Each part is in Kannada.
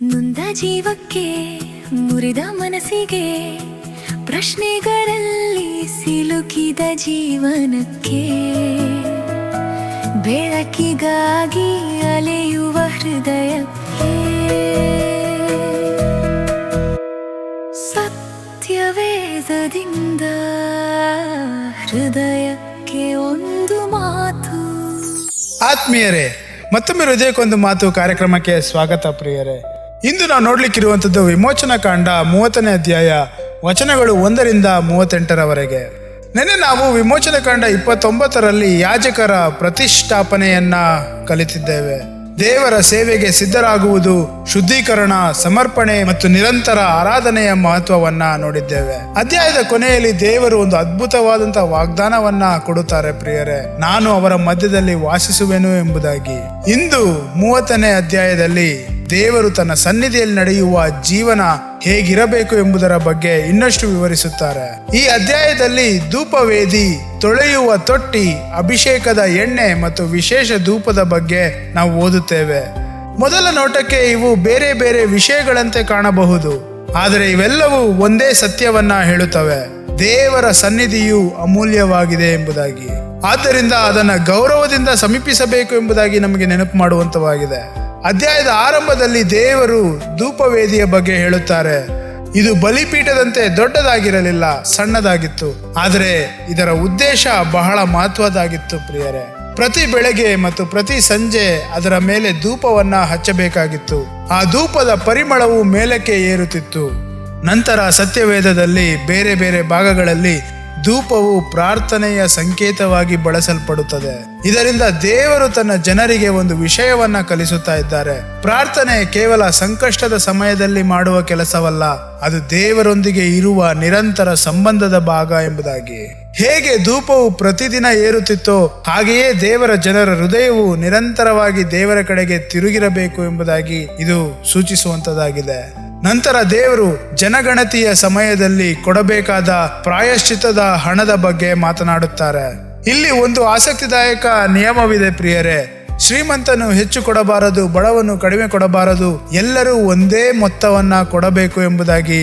ನೊಂದ ಜೀವಕ್ಕೆ ಮುರಿದ ಮನಸ್ಸಿಗೆ ಪ್ರಶ್ನೆಗಳಲ್ಲಿ ಸಿಲುಕಿದ ಜೀವನಕ್ಕೆ ಬೆಳಕಿಗಾಗಿ ಅಲೆಯುವ ಹೃದಯಕ್ಕೆ ಸತ್ಯವೇದದಿಂದ ಹೃದಯಕ್ಕೆ ಒಂದು ಮಾತು. ಆತ್ಮೀಯರೇ, ಮತ್ತೊಮ್ಮೆ ಹೃದಯಕ್ಕೊಂದು ಮಾತು ಕಾರ್ಯಕ್ರಮಕ್ಕೆ ಸ್ವಾಗತ. ಪ್ರಿಯರೇ, ಇಂದು ನಾವು ನೋಡ್ಲಿಕ್ಕಿರುವಂಥದ್ದು ವಿಮೋಚನಾ ಕಾಂಡ 30ನೇ ಅಧ್ಯಾಯ, ವಚನಗಳು 1ರಿಂದ 38ರವರೆಗೆ. ನೆನ್ನೆ ನಾವು ವಿಮೋಚನಾ ಕಾಂಡ 29ರಲ್ಲಿ ಯಾಜಕರ ಪ್ರತಿಷ್ಠಾಪನೆಯನ್ನ ಕಲಿತಿದ್ದೇವೆ. ದೇವರ ಸೇವೆಗೆ ಸಿದ್ಧರಾಗುವುದು, ಶುದ್ಧೀಕರಣ, ಸಮರ್ಪಣೆ ಮತ್ತು ನಿರಂತರ ಆರಾಧನೆಯ ಮಹತ್ವವನ್ನ ನೋಡಿದ್ದೇವೆ. ಅಧ್ಯಾಯದ ಕೊನೆಯಲ್ಲಿ ದೇವರು ಒಂದು ಅದ್ಭುತವಾದಂತಹ ವಾಗ್ದಾನವನ್ನ ಕೊಡುತ್ತಾರೆ. ಪ್ರಿಯರೇ, ನಾನು ಅವರ ಮಧ್ಯದಲ್ಲಿ ವಾಸಿಸುವೆನು ಎಂಬುದಾಗಿ. ಇಂದು 30ನೇ ಅಧ್ಯಾಯದಲ್ಲಿ ದೇವರು ತನ್ನ ಸನ್ನಿಧಿಯಲ್ಲಿ ನಡೆಯುವ ಜೀವನ ಹೇಗಿರಬೇಕು ಎಂಬುದರ ಬಗ್ಗೆ ಇನ್ನಷ್ಟು ವಿವರಿಸುತ್ತಾರೆ. ಈ ಅಧ್ಯಾಯದಲ್ಲಿ ಧೂಪವೇದಿ, ತೊಳೆಯುವ ತೊಟ್ಟಿ, ಅಭಿಷೇಕದ ಎಣ್ಣೆ ಮತ್ತು ವಿಶೇಷ ಧೂಪದ ಬಗ್ಗೆ ನಾವು ಓದುತ್ತೇವೆ. ಮೊದಲ ನೋಟಕ್ಕೆ ಇವು ಬೇರೆ ಬೇರೆ ವಿಷಯಗಳಂತೆ ಕಾಣಬಹುದು, ಆದರೆ ಇವೆಲ್ಲವೂ ಒಂದೇ ಸತ್ಯವನ್ನ ಹೇಳುತ್ತವೆ. ದೇವರ ಸನ್ನಿಧಿಯು ಅಮೂಲ್ಯವಾಗಿದೆ ಎಂಬುದಾಗಿ, ಆದ್ದರಿಂದ ಅದನ್ನು ಗೌರವದಿಂದ ಸಮೀಪಿಸಬೇಕು ಎಂಬುದಾಗಿ ನಮಗೆ ನೆನಪು ಮಾಡುವಂತವಾಗಿದೆ. ಅಧ್ಯಾಯದ ಆರಂಭದಲ್ಲಿ ದೇವರು ಧೂಪವೇದಿಯ ಬಗ್ಗೆ ಹೇಳುತ್ತಾರೆ. ಇದು ಬಲಿಪೀಠದಂತೆ ದೊಡ್ಡದಾಗಿರಲಿಲ್ಲ, ಸಣ್ಣದಾಗಿತ್ತು. ಆದರೆ ಇದರ ಉದ್ದೇಶ ಬಹಳ ಮಹತ್ವದಾಗಿತ್ತು. ಪ್ರಿಯರೇ, ಪ್ರತಿ ಬೆಳಗ್ಗೆ ಮತ್ತು ಪ್ರತಿ ಸಂಜೆ ಅದರ ಮೇಲೆ ಧೂಪವನ್ನ ಹಚ್ಚಬೇಕಾಗಿತ್ತು. ಆ ಧೂಪದ ಪರಿಮಳವು ಮೇಲಕ್ಕೆ ಏರುತ್ತಿತ್ತು. ನಂತರ ಸತ್ಯವೇದದಲ್ಲಿ ಬೇರೆ ಬೇರೆ ಭಾಗಗಳಲ್ಲಿ ಧೂಪವು ಪ್ರಾರ್ಥನೆಯ ಸಂಕೇತವಾಗಿ ಬಳಸಲ್ಪಡುತ್ತದೆ. ಇದರಿಂದ ದೇವರು ತನ್ನ ಜನರಿಗೆ ಒಂದು ವಿಷಯವನ್ನ ಕಲಿಸುತ್ತಾ ಇದ್ದಾರೆ. ಪ್ರಾರ್ಥನೆ ಕೇವಲ ಸಂಕಷ್ಟದ ಸಮಯದಲ್ಲಿ ಮಾಡುವ ಕೆಲಸವಲ್ಲ, ಅದು ದೇವರೊಂದಿಗೆ ಇರುವ ನಿರಂತರ ಸಂಬಂಧದ ಭಾಗ ಎಂಬುದಾಗಿ. ಹೇಗೆ ಧೂಪವು ಪ್ರತಿದಿನ ಏರುತ್ತಿತ್ತೋ ಹಾಗೆಯೇ ದೇವರ ಜನರ ಹೃದಯವು ನಿರಂತರವಾಗಿ ದೇವರ ಕಡೆಗೆ ತಿರುಗಿರಬೇಕು ಎಂಬುದಾಗಿ ಇದು ಸೂಚಿಸುವಂತದ್ದಾಗಿದೆ. ನಂತರ ದೇವರು ಜನಗಣತಿಯ ಸಮಯದಲ್ಲಿ ಕೊಡಬೇಕಾದ ಪ್ರಾಯಶ್ಚಿತ್ತದ ಹಣದ ಬಗ್ಗೆ ಮಾತನಾಡುತ್ತಾರೆ. ಇಲ್ಲಿ ಒಂದು ಆಸಕ್ತಿದಾಯಕ ನಿಯಮವಿದೆ. ಪ್ರಿಯರೇ, ಶ್ರೀಮಂತನು ಹೆಚ್ಚು ಕೊಡಬಾರದು, ಬಡವನು ಕಡಿಮೆ ಕೊಡಬಾರದು, ಎಲ್ಲರೂ ಒಂದೇ ಮೊತ್ತವನ್ನ ಕೊಡಬೇಕು ಎಂಬುದಾಗಿ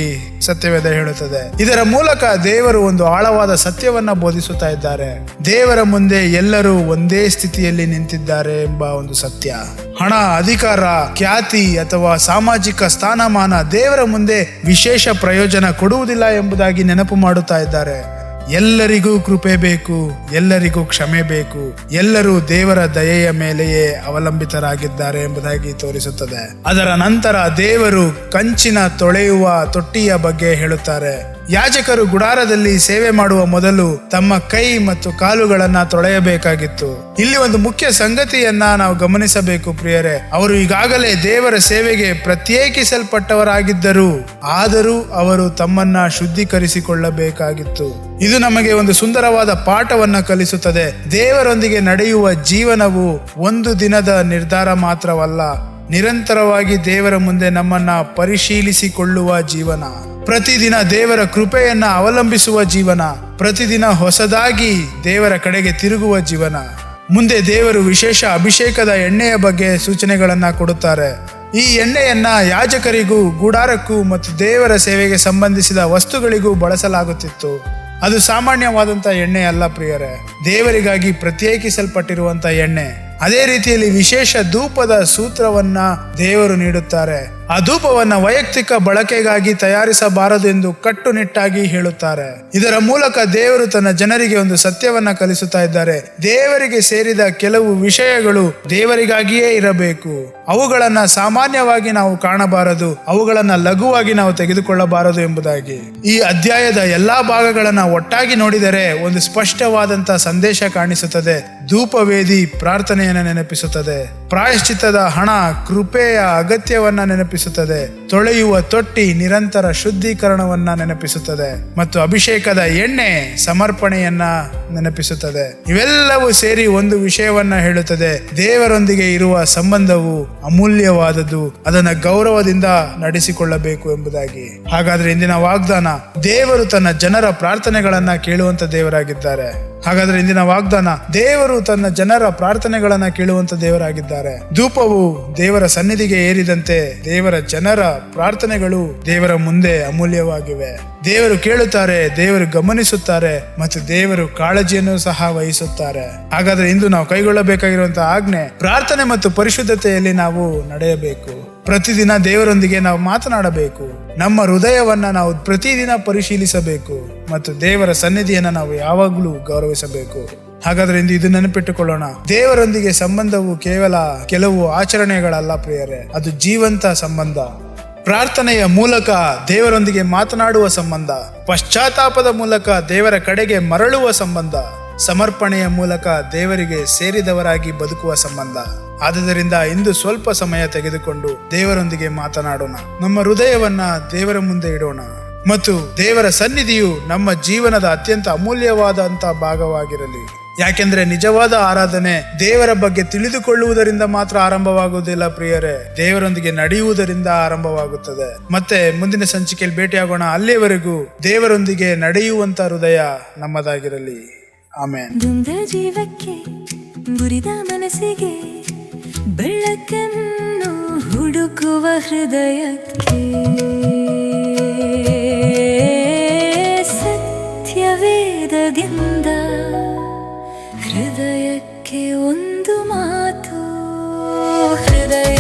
ಸತ್ಯವೇದ ಹೇಳುತ್ತದೆ. ಇದರ ಮೂಲಕ ದೇವರು ಒಂದು ಆಳವಾದ ಸತ್ಯವನ್ನ ಬೋಧಿಸುತ್ತಾ ಇದ್ದಾರೆ. ದೇವರ ಮುಂದೆ ಎಲ್ಲರೂ ಒಂದೇ ಸ್ಥಿತಿಯಲ್ಲಿ ನಿಂತಿದ್ದಾರೆ ಎಂಬ ಒಂದು ಸತ್ಯ. ಹಣ, ಅಧಿಕಾರ, ಖ್ಯಾತಿ ಅಥವಾ ಸಾಮಾಜಿಕ ಸ್ಥಾನಮಾನ ದೇವರ ಮುಂದೆ ವಿಶೇಷ ಪ್ರಯೋಜನ ಕೊಡುವುದಿಲ್ಲ ಎಂಬುದಾಗಿ ನೆನಪು ಮಾಡುತ್ತಾ ಇದ್ದಾರೆ. ಎಲ್ಲರಿಗೂ ಕೃಪೆ ಬೇಕು, ಎಲ್ಲರಿಗೂ ಕ್ಷಮೆ ಬೇಕು, ಎಲ್ಲರೂ ದೇವರ ದಯೆಯ ಮೇಲೆಯೇ ಅವಲಂಬಿತರಾಗಿದ್ದಾರೆ ಎಂಬುದಾಗಿ ತೋರಿಸುತ್ತದೆ. ಅದರ ನಂತರ ದೇವರು ಕಂಚಿನ ತೊಳೆಯುವ ತೊಟ್ಟಿಯ ಬಗ್ಗೆ ಹೇಳುತ್ತಾರೆ. ಯಾಜಕರು ಗುಡಾರದಲ್ಲಿ ಸೇವೆ ಮಾಡುವ ಮೊದಲು ತಮ್ಮ ಕೈ ಮತ್ತು ಕಾಲುಗಳನ್ನ ತೊಳೆಯಬೇಕಾಗಿತ್ತು. ಇಲ್ಲಿ ಒಂದು ಮುಖ್ಯ ಸಂಗತಿಯನ್ನ ನಾವು ಗಮನಿಸಬೇಕು. ಪ್ರಿಯರೇ, ಅವರು ಈಗಾಗಲೇ ದೇವರ ಸೇವೆಗೆ ಪ್ರತ್ಯೇಕಿಸಲ್ಪಟ್ಟವರಾಗಿದ್ದರು, ಆದರೂ ಅವರು ತಮ್ಮನ್ನ ಶುದ್ಧೀಕರಿಸಿಕೊಳ್ಳಬೇಕಾಗಿತ್ತು. ಇದು ನಮಗೆ ಒಂದು ಸುಂದರವಾದ ಪಾಠವನ್ನ ಕಲಿಸುತ್ತದೆ. ದೇವರೊಂದಿಗೆ ನಡೆಯುವ ಜೀವನವು ಒಂದು ದಿನದ ನಿರ್ಧಾರ ಮಾತ್ರವಲ್ಲ, ನಿರಂತರವಾಗಿ ದೇವರ ಮುಂದೆ ನಮ್ಮನ್ನ ಪರಿಶೀಲಿಸಿಕೊಳ್ಳುವ ಜೀವನ. ಪ್ರತಿದಿನ ದೇವರ ಕೃಪೆಯನ್ನ ಅವಲಂಬಿಸುವ ಜೀವನ, ಪ್ರತಿದಿನ ಹೊಸದಾಗಿ ದೇವರ ಕಡೆಗೆ ತಿರುಗುವ ಜೀವನ. ಮುಂದೆ ದೇವರು ವಿಶೇಷ ಅಭಿಷೇಕದ ಎಣ್ಣೆಯ ಬಗ್ಗೆ ಸೂಚನೆಗಳನ್ನ ಕೊಡುತ್ತಾರೆ. ಈ ಎಣ್ಣೆಯನ್ನ ಯಾಜಕರಿಗೂ, ಗುಡಾರಕ್ಕೂ ಮತ್ತು ದೇವರ ಸೇವೆಗೆ ಸಂಬಂಧಿಸಿದ ವಸ್ತುಗಳಿಗೂ ಬಳಸಲಾಗುತ್ತಿತ್ತು. ಅದು ಸಾಮಾನ್ಯವಾದಂಥ ಎಣ್ಣೆ ಅಲ್ಲ ಪ್ರಿಯರೇ, ದೇವರಿಗಾಗಿ ಪ್ರತ್ಯೇಕಿಸಲ್ಪಟ್ಟಿರುವಂಥ ಎಣ್ಣೆ. ಅದೇ ರೀತಿಯಲ್ಲಿ ವಿಶೇಷ ಧೂಪದ ಸೂತ್ರವನ್ನ ದೇವರು ನೀಡುತ್ತಾರೆ. ಆ ಧೂಪವನ್ನ ವೈಯಕ್ತಿಕ ಬಳಕೆಗಾಗಿ ತಯಾರಿಸಬಾರದು ಎಂದು ಕಟ್ಟುನಿಟ್ಟಾಗಿ ಹೇಳುತ್ತಾರೆ. ಇದರ ಮೂಲಕ ದೇವರು ತನ್ನ ಜನರಿಗೆ ಒಂದು ಸತ್ಯವನ್ನ ಕಲಿಸುತ್ತಾ ಇದ್ದಾರೆ. ದೇವರಿಗೆ ಸೇರಿದ ಕೆಲವು ವಿಷಯಗಳು ದೇವರಿಗಾಗಿಯೇ ಇರಬೇಕು. ಅವುಗಳನ್ನ ಸಾಮಾನ್ಯವಾಗಿ ನಾವು ಕಾಣಬಾರದು, ಅವುಗಳನ್ನ ಲಘುವಾಗಿ ನಾವು ತೆಗೆದುಕೊಳ್ಳಬಾರದು ಎಂಬುದಾಗಿ. ಈ ಅಧ್ಯಾಯದ ಎಲ್ಲಾ ಭಾಗಗಳನ್ನ ಒಟ್ಟಾಗಿ ನೋಡಿದರೆ ಒಂದು ಸ್ಪಷ್ಟವಾದಂತ ಸಂದೇಶ ಕಾಣಿಸುತ್ತದೆ. ಧೂಪವೇದಿ ಪ್ರಾರ್ಥನೆಯನ್ನ ನೆನಪಿಸುತ್ತದೆ, ಪ್ರಾಯಶ್ಚಿತ್ತದ ಹಣ ಕೃಪೆಯ ಅಗತ್ಯವನ್ನ ನೆನಪಿಸುತ್ತದೆ, ತೊಳೆಯುವ ತೊಟ್ಟಿ ನಿರಂತರ ಶುದ್ಧೀಕರಣವನ್ನ ನೆನಪಿಸುತ್ತದೆ ಮತ್ತು ಅಭಿಷೇಕದ ಎಣ್ಣೆ ಸಮರ್ಪಣೆಯನ್ನ ನೆನಪಿಸುತ್ತದೆ. ಇವೆಲ್ಲವೂ ಸೇರಿ ಒಂದು ವಿಷಯವನ್ನ ಹೇಳುತ್ತದೆ: ದೇವರೊಂದಿಗೆ ಇರುವ ಸಂಬಂಧವು ಅಮೂಲ್ಯವಾದದ್ದು, ಅದನ್ನ ಗೌರವದಿಂದ ನಡೆಸಿಕೊಳ್ಳಬೇಕು ಎಂಬುದಾಗಿ. ಹಾಗಾದ್ರೆ ಇಂದಿನ ವಾಗ್ದಾನ, ದೇವರು ತನ್ನ ಜನರ ಪ್ರಾರ್ಥನೆಗಳನ್ನ ಕೇಳುವಂತ ದೇವರಾಗಿದ್ದಾರೆ. ಹಾಗಾದ್ರೆ ಇಂದಿನ ವಾಗ್ದಾನ, ದೇವರು ತನ್ನ ಜನರ ಪ್ರಾರ್ಥನೆಗಳನ್ನ ಕೇಳುವಂತ ದೇವರಾಗಿದ್ದಾರೆ. ಧೂಪವು ದೇವರ ಸನ್ನಿಧಿಗೆ ಏರಿದಂತೆ ದೇವರ ಜನರ ಪ್ರಾರ್ಥನೆಗಳು ದೇವರ ಮುಂದೆ ಅಮೂಲ್ಯವಾಗಿವೆ. ದೇವರು ಕೇಳುತ್ತಾರೆ, ದೇವರು ಗಮನಿಸುತ್ತಾರೆ ಮತ್ತು ದೇವರು ಕಾಳಜಿಯನ್ನು ಸಹ ವಹಿಸುತ್ತಾರೆ. ಹಾಗಾದ್ರೆ ಇಂದು ನಾವು ಕೈಗೊಳ್ಳಬೇಕಾಗಿರುವಂತಹ ಆಜ್ಞೆ, ಪ್ರಾರ್ಥನೆ ಮತ್ತು ಪರಿಶುದ್ಧತೆಯಲ್ಲಿ ನಾವು ನಡೆಯಬೇಕು. ಪ್ರತಿದಿನ ದೇವರೊಂದಿಗೆ ನಾವು ಮಾತನಾಡಬೇಕು. ನಮ್ಮ ಹೃದಯವನ್ನ ನಾವು ಪ್ರತಿದಿನ ಪರಿಶೀಲಿಸಬೇಕು ಮತ್ತು ದೇವರ ಸನ್ನಿಧಿಯನ್ನ ನಾವು ಯಾವಾಗಲೂ ಗೌರವಿಸಬೇಕು. ಹಾಗಾದ್ರೆ ಇಂದು ಇದು ನೆನಪಿಟ್ಟುಕೊಳ್ಳೋಣ: ದೇವರೊಂದಿಗೆ ಸಂಬಂಧವು ಕೇವಲ ಕೆಲವು ಆಚರಣೆಗಳಲ್ಲ ಪ್ರಿಯರೇ, ಅದು ಜೀವಂತ ಸಂಬಂಧ. ಪ್ರಾರ್ಥನೆಯ ಮೂಲಕ ದೇವರೊಂದಿಗೆ ಮಾತನಾಡುವ ಸಂಬಂಧ, ಪಶ್ಚಾತ್ತಾಪದ ಮೂಲಕ ದೇವರ ಕಡೆಗೆ ಮರಳುವ ಸಂಬಂಧ, ಸಮರ್ಪಣೆಯ ಮೂಲಕ ದೇವರಿಗೆ ಸೇರಿದವರಾಗಿ ಬದುಕುವ ಸಂಬಂಧ. ಆದುದರಿಂದ ಇಂದು ಸ್ವಲ್ಪ ಸಮಯ ತೆಗೆದುಕೊಂಡು ದೇವರೊಂದಿಗೆ ಮಾತನಾಡೋಣ. ನಮ್ಮ ಹೃದಯವನ್ನ ದೇವರ ಮುಂದೆ ಇಡೋಣ ಮತ್ತು ದೇವರ ಸನ್ನಿಧಿಯು ನಮ್ಮ ಜೀವನದ ಅತ್ಯಂತ ಅಮೂಲ್ಯವಾದಂತಹ ಭಾಗವಾಗಿರಲಿ. ಯಾಕೆಂದ್ರೆ ನಿಜವಾದ ಆರಾಧನೆ ದೇವರ ಬಗ್ಗೆ ತಿಳಿದುಕೊಳ್ಳುವುದರಿಂದ ಮಾತ್ರ ಆರಂಭವಾಗುವುದಿಲ್ಲ ಪ್ರಿಯರೇ, ದೇವರೊಂದಿಗೆ ನಡೆಯುವುದರಿಂದ ಆರಂಭವಾಗುತ್ತದೆ. ಮತ್ತೆ ಮುಂದಿನ ಸಂಚಿಕೆಯಲ್ಲಿ ಭೇಟಿಯಾಗೋಣ. ಅಲ್ಲಿಯವರೆಗೂ ದೇವರೊಂದಿಗೆ ನಡೆಯುವಂತ ಹೃದಯ ನಮ್ಮದಾಗಿರಲಿ. ಆಮೇನ್. ದುಂದ ಜೀವಕ್ಕೆ ಮುರಿದ ಮನಸ್ಸಿಗೆ ಬೆಳಕನ್ನು ಹುಡುಕುವ ಹೃದಯಕ್ಕೆ ಸತ್ಯವೇದದಿಂದ ಹೃದಯಕ್ಕೆ ಒಂದು ಮಾತು, ಹೃದಯ